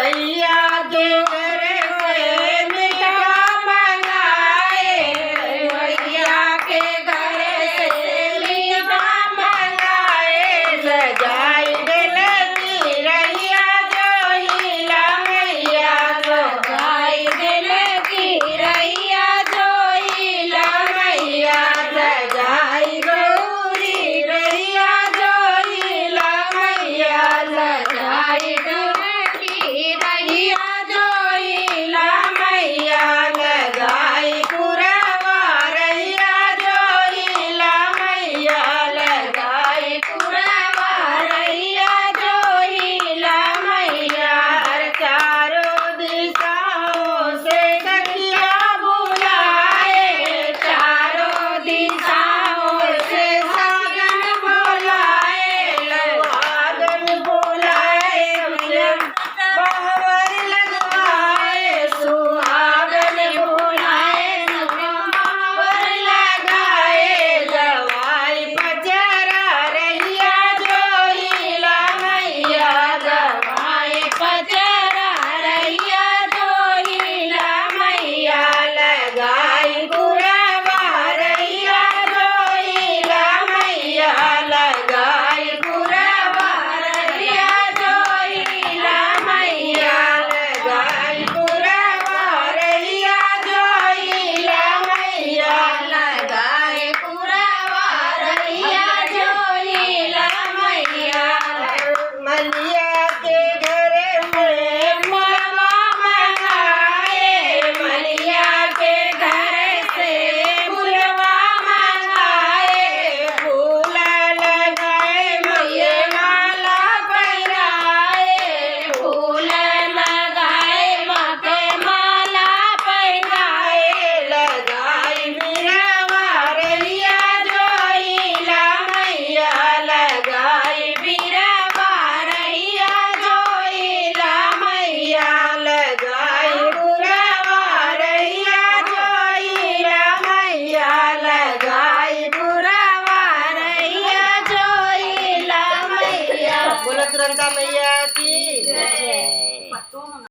भैया के घर से मीठा मंगाए, भैया के घर से मीठा मंगाए। सजाई दिलती रैया जो हीला मैया, सजाई दिलती रैया जो हीला मैया, सजाई गौरी रैया जो हीला मैया, सजाई गौरी रैया जो हीला मैया, लगाई पुरवा रैया जो हीला मैया, लगाई पुरवा रैया जो हीला मैया। चारों दिशाओं से सखिया बुलाए, चारों दिशाओं से सागन बुलाए, सुहागन बुलाए, बाहर लगवाए, सुहागन बुलाए, बाहर लगाए। गवाई पचरा रैया जो हीला मैया, गवाई पचरा रैया जो हीला मैया, लगाई पुरवा रैया जो हीला मैया, लगाई पुरवा रैया जो हीला मैया, लगाई पुरवा रैया जो हीला मैया, लगाई पुरवा रैया जो हीला मैया। मलिया के घर में मुलवा मंगाए, मलिया के घर से मुलवा मंगाए, फूल लगाए मैया माला पहनाए, फूल लगाए माथे माला पहनाए, लगाई बिरवा रैया जो हीला मैया, लगाई बिरवा रैया जो हीला मैया, लगाई बुरवा रैया जो हीला मैया, लगाई बुरवा रैया जो हीला मैया। बोलो तुरंता मैया की